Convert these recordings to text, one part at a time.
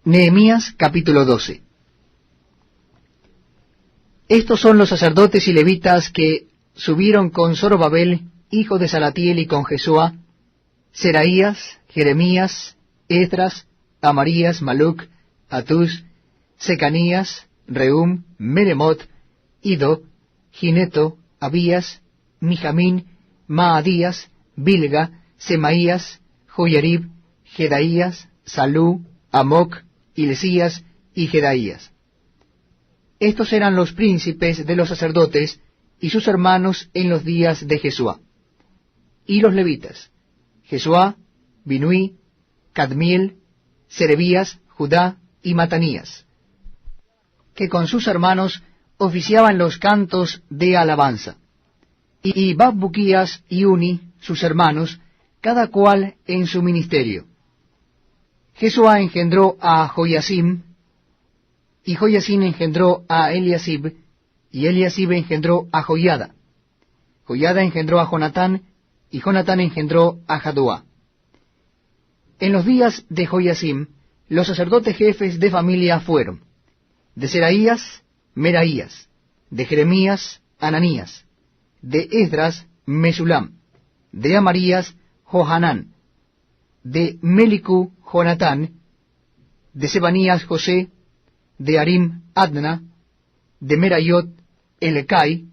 Nehemías capítulo 12. Estos son los sacerdotes y levitas que subieron con Zorobabel, hijo de Salatiel, y con Jesúa, Seraías, Jeremías, Esdras, Amarías, Maluc, Atús, Secanías, Rehum, Meremot, Ido, Gineto, Abías, Mijamín, Maadías, Bilga, Semaías, Joyarib, Jedaías, Salú, Amoc, Hilcías y Jedaías. Estos eran los príncipes de los sacerdotes y sus hermanos en los días de Jesúa. Y los levitas: Jesúa, Binuí, Cadmiel, Serebías, Judá y Matanías, que con sus hermanos oficiaban los cantos de alabanza. Y Bakbuquías y Uni, sus hermanos, cada cual en su ministerio. Jesúa engendró a Joiacim, y Joiacim engendró a Eliasib, y Eliasib engendró a Joiada. Joiada engendró a Jonatán, y Jonatán engendró a Jaddua. En los días de Joiacim, los sacerdotes jefes de familia fueron: de Seraías, Meraías; de Jeremías, Ananías; de Esdras, Mesulam; de Amarías, Johanán; de Melicú, Jonatán; de Sebanías, José; de Arim, Adna; de Merayot, Elecai;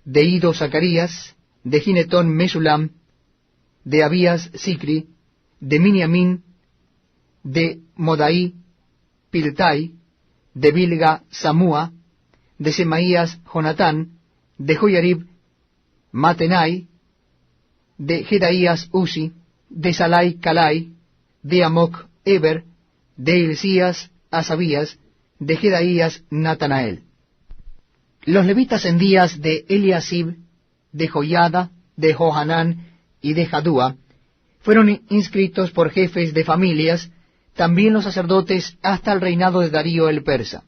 de Ido, Zacarías; de Ginetón, Mesulam; de Abías, Sicri; de Miniamín; de Modaí, Piltai; de Bilga, Samúa; de Semaías, Jonatán; de Joyarib, Matenai; de Jedaías, Uzi; de Salai, Calai; de Amoc, Eber; de Hilcías, Asabías; de Jedaías, Natanael. Los levitas en días de Eliasib, de Joiada, de Johanán y de Jaddua fueron inscritos por jefes de familias, también los sacerdotes hasta el reinado de Darío el persa.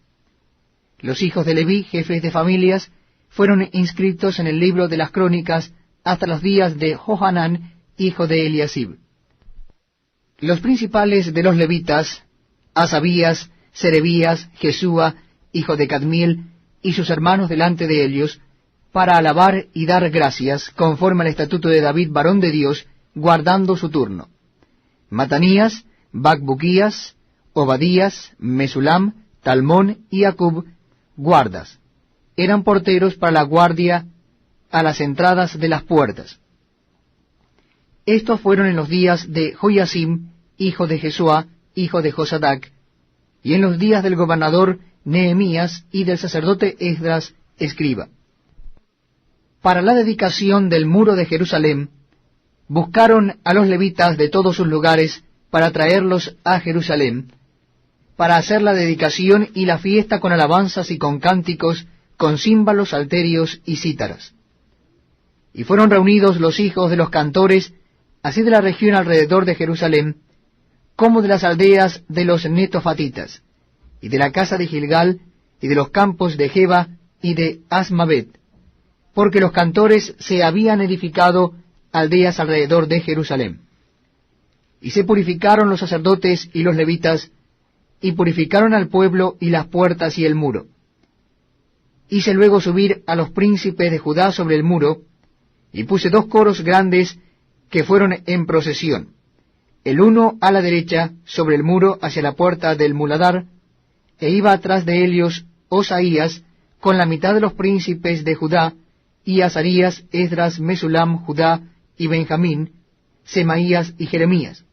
Los hijos de Leví, jefes de familias, fueron inscritos en el libro de las crónicas hasta los días de Johanán, hijo de Eliasib. Los principales de los levitas: Asabías, Serebías, Jesúa, hijo de Cadmiel, y sus hermanos delante de ellos, para alabar y dar gracias, conforme al estatuto de David, varón de Dios, guardando su turno. Matanías, Bakbuquías, Obadías, Mesulam, Talmón y Acub, guardas. Eran porteros para la guardia a las entradas de las puertas. Estos fueron en los días de Joiacim, hijo de Jesúa, hijo de Josadac, y en los días del gobernador Nehemías y del sacerdote Esdras, escriba. Para la dedicación del muro de Jerusalén, buscaron a los levitas de todos sus lugares para traerlos a Jerusalén, para hacer la dedicación y la fiesta con alabanzas y con cánticos, con címbalos, salterios y cítaras. Y fueron reunidos los hijos de los cantores, así de la región alrededor de Jerusalén, como de las aldeas de los netofatitas, y de la casa de Gilgal, y de los campos de Geba y de Asmavet, porque los cantores se habían edificado aldeas alrededor de Jerusalén. Y se purificaron los sacerdotes y los levitas, y purificaron al pueblo y las puertas y el muro. Hice luego subir a los príncipes de Judá sobre el muro, y puse 2 coros grandes que fueron en procesión, el uno a la derecha sobre el muro hacia la puerta del muladar, e iba atrás de ellos Osaías con la mitad de los príncipes de Judá, y Azarías, Esdras, Mesulam, Judá y Benjamín, Semaías y Jeremías.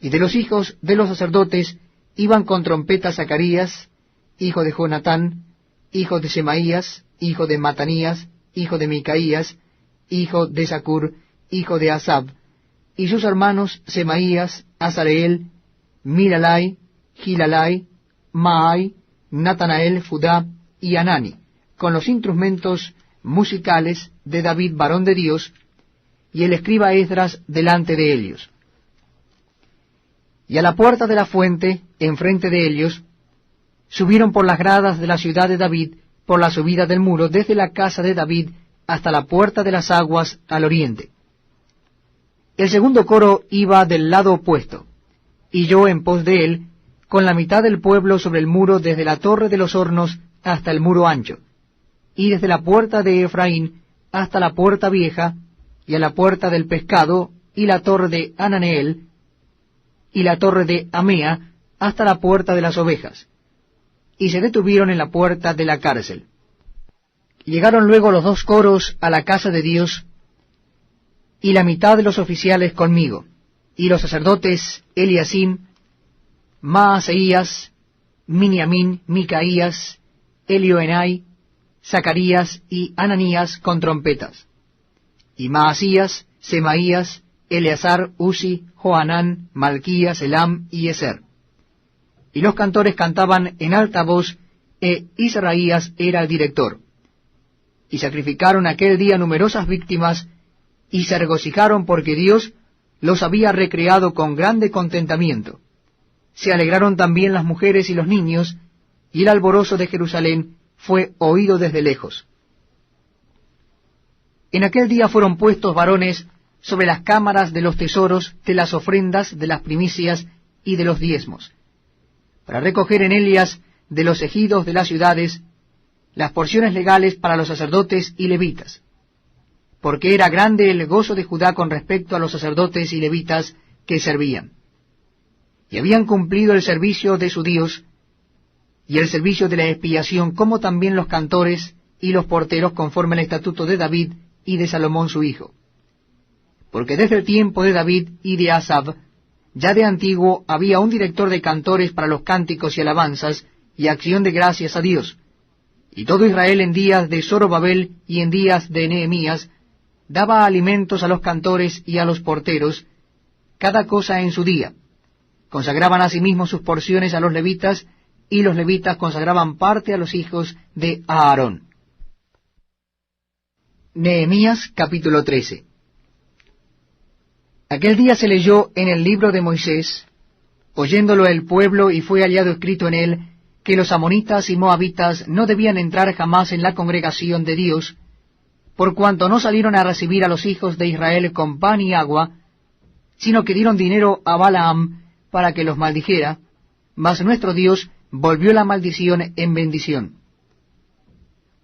Y de los hijos de los sacerdotes iban con trompeta Zacarías, hijo de Jonatán, hijo de Semaías, hijo de Matanías, hijo de Micaías, hijo de Zacur, hijo de Asab, y sus hermanos Semaías, Azareel, Milalai, Gilalai, Maai, Natanael, Judá y Anani, con los instrumentos musicales de David, varón de Dios, y el escriba Esdras delante de ellos. Y a la puerta de la fuente, enfrente de ellos, subieron por las gradas de la ciudad de David, por la subida del muro, desde la casa de David hasta la puerta de las aguas al oriente. El segundo coro iba del lado opuesto, y yo en pos de él, con la mitad del pueblo sobre el muro desde la torre de los hornos hasta el muro ancho, y desde la puerta de Efraín hasta la puerta vieja, y a la puerta del pescado, y la torre de Ananeel, y la torre de Amea, hasta la puerta de las ovejas. Y se detuvieron en la puerta de la cárcel. Llegaron luego los 2 coros a la casa de Dios, y la mitad de los oficiales conmigo, y los sacerdotes Eliasim, Maaseías, Miniamín, Micaías, Elioenai, Zacarías y Ananías con trompetas, y Maasías, Semaías, Eleazar, Uzi, Johanán, Malquías, Elam y Eser. Y los cantores cantaban en alta voz, Israías era el director. Y sacrificaron aquel día numerosas víctimas, y se regocijaron porque Dios los había recreado con grande contentamiento. Se alegraron también las mujeres y los niños, y el alborozo de Jerusalén fue oído desde lejos. En aquel día fueron puestos varones sobre las cámaras de los tesoros, de las ofrendas, de las primicias y de los diezmos, para recoger en ellas de los ejidos de las ciudades las porciones legales para los sacerdotes y levitas, porque era grande el gozo de Judá con respecto a los sacerdotes y levitas que servían. Y habían cumplido el servicio de su Dios, y el servicio de la expiación, como también los cantores y los porteros, conforme al estatuto de David y de Salomón su hijo. Porque desde el tiempo de David y de Asab, ya de antiguo había un director de cantores para los cánticos y alabanzas, y acción de gracias a Dios. Y todo Israel en días de Zorobabel y en días de Nehemías, daba alimentos a los cantores y a los porteros, cada cosa en su día. Consagraban asimismo sus porciones a los levitas, y los levitas consagraban parte a los hijos de Aarón. Nehemías capítulo 13. Aquel día se leyó en el libro de Moisés, oyéndolo el pueblo, y fue hallado escrito en él, que los amonitas y moabitas no debían entrar jamás en la congregación de Dios, por cuanto no salieron a recibir a los hijos de Israel con pan y agua, sino que dieron dinero a Balaam para que los maldijera, mas nuestro Dios volvió la maldición en bendición.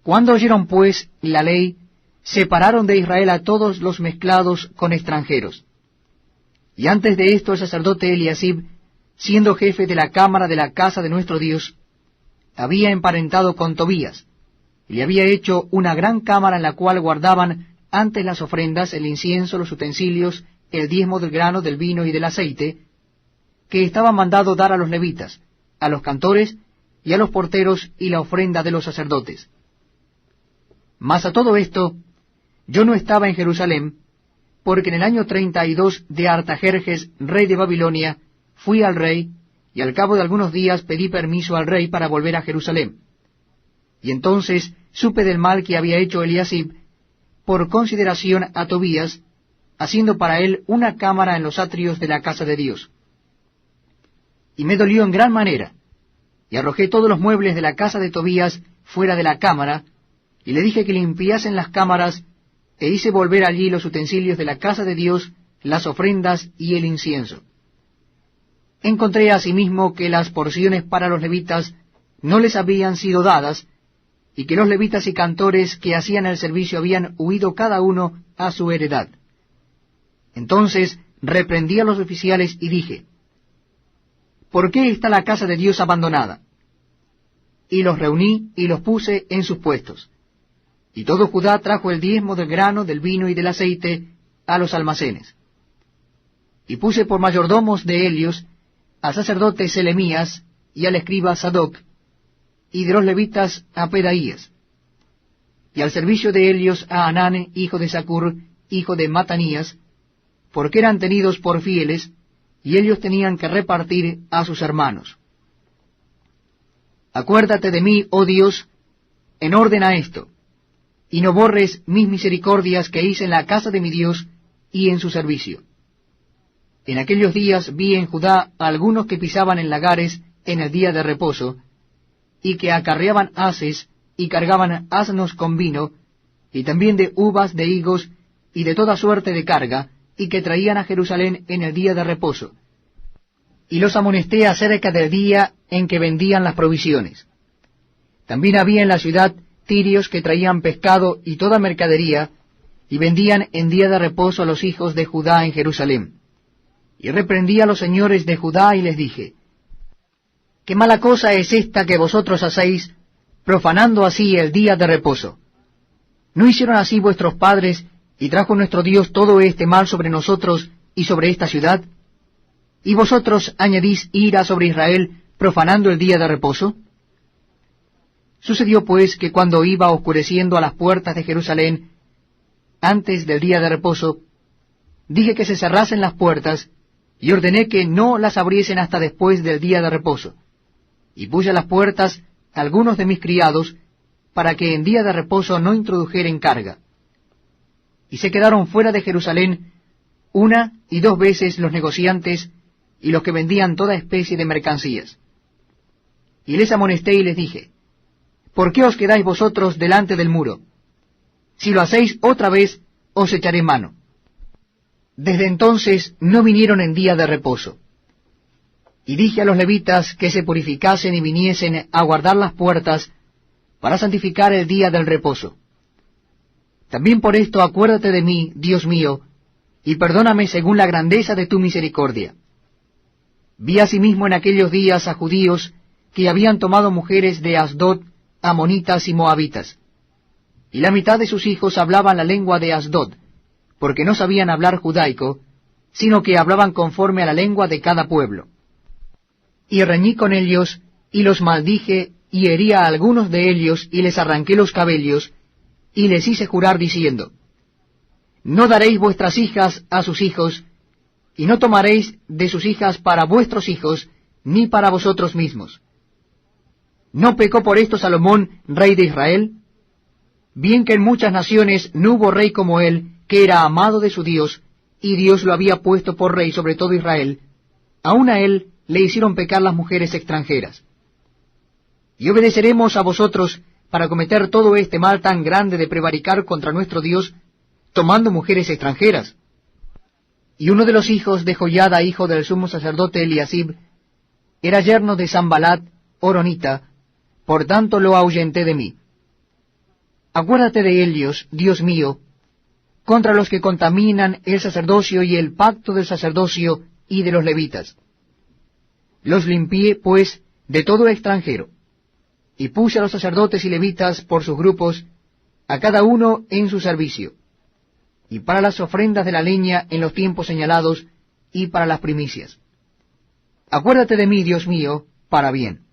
Cuando oyeron pues la ley, separaron de Israel a todos los mezclados con extranjeros. Y antes de esto el sacerdote Eliasib, siendo jefe de la cámara de la casa de nuestro Dios, había emparentado con Tobías, y le había hecho una gran cámara en la cual guardaban antes las ofrendas, el incienso, los utensilios, el diezmo del grano, del vino y del aceite, que estaba mandado dar a los levitas, a los cantores y a los porteros, y la ofrenda de los sacerdotes. Mas a todo esto, yo no estaba en Jerusalén, porque en el año 32 de Artajerjes, rey de Babilonia, fui al rey, y al cabo de algunos días pedí permiso al rey para volver a Jerusalén. Y entonces supe del mal que había hecho Eliasib, por consideración a Tobías, haciendo para él una cámara en los atrios de la casa de Dios. Y me dolió en gran manera, y arrojé todos los muebles de la casa de Tobías fuera de la cámara, y le dije que limpiasen las cámaras, e hice volver allí los utensilios de la casa de Dios, las ofrendas y el incienso. Encontré asimismo que las porciones para los levitas no les habían sido dadas, y que los levitas y cantores que hacían el servicio habían huido cada uno a su heredad. Entonces reprendí a los oficiales y dije, ¿por qué está la casa de Dios abandonada? Y los reuní y los puse en sus puestos. Y todo Judá trajo el diezmo del grano, del vino y del aceite a los almacenes. Y puse por mayordomos de ellos al sacerdote Selemías y al escriba Sadoc, y de los levitas a Pedaías, y al servicio de ellos a Anán, hijo de Zacur, hijo de Matanías, porque eran tenidos por fieles, y ellos tenían que repartir a sus hermanos. Acuérdate de mí, oh Dios, en orden a esto, y no borres mis misericordias que hice en la casa de mi Dios y en su servicio. En aquellos días vi en Judá a algunos que pisaban en lagares en el día de reposo, y que acarreaban haces y cargaban asnos con vino, y también de uvas, de higos, y de toda suerte de carga, y que traían a Jerusalén en el día de reposo. y los amonesté acerca del día en que vendían las provisiones. También había en la ciudad tirios que traían pescado y toda mercadería, y vendían en día de reposo a los hijos de Judá en Jerusalén. Y reprendí a los señores de Judá y les dije, ¿qué mala cosa es esta que vosotros hacéis, profanando así el día de reposo? ¿No hicieron así vuestros padres, y trajo nuestro Dios todo este mal sobre nosotros y sobre esta ciudad? ¿Y vosotros añadís ira sobre Israel, profanando el día de reposo? Sucedió pues que cuando iba oscureciendo a las puertas de Jerusalén, antes del día de reposo, dije que se cerrasen las puertas, y ordené que no las abriesen hasta después del día de reposo. Y puse a las puertas algunos de mis criados, para que en día de reposo no introdujeren carga. Y se quedaron fuera de Jerusalén 1 y 2 veces los negociantes y los que vendían toda especie de mercancías. Y les amonesté y les dije, ¿por qué os quedáis vosotros delante del muro? Si lo hacéis otra vez, os echaré mano. Desde entonces no vinieron en día de reposo. Y dije a los levitas que se purificasen y viniesen a guardar las puertas para santificar el día del reposo. También por esto acuérdate de mí, Dios mío, y perdóname según la grandeza de tu misericordia. Vi asimismo en aquellos días a judíos que habían tomado mujeres de Asdod, amonitas y moabitas. Y la mitad de sus hijos hablaban la lengua de Asdod, porque no sabían hablar judaico, sino que hablaban conforme a la lengua de cada pueblo. Y reñí con ellos, y los maldije, y herí a algunos de ellos, y les arranqué los cabellos, y les hice jurar diciendo, no daréis vuestras hijas a sus hijos, y no tomaréis de sus hijas para vuestros hijos, ni para vosotros mismos. ¿No pecó por esto Salomón, rey de Israel? Bien que en muchas naciones no hubo rey como él, que era amado de su Dios, y Dios lo había puesto por rey sobre todo Israel, aun a él le hicieron pecar las mujeres extranjeras. Y obedeceremos a vosotros para cometer todo este mal tan grande de prevaricar contra nuestro Dios, tomando mujeres extranjeras. Y uno de los hijos de Joiada, hijo del sumo sacerdote Eliasib, era yerno de Sanbalat, horonita, por tanto lo ahuyenté de mí. Acuérdate de ellos, Dios mío, contra los que contaminan el sacerdocio y el pacto del sacerdocio y de los levitas. Los limpié, pues, de todo extranjero, y puse a los sacerdotes y levitas por sus grupos, a cada uno en su servicio, y para las ofrendas de la leña en los tiempos señalados, y para las primicias. Acuérdate de mí, Dios mío, para bien.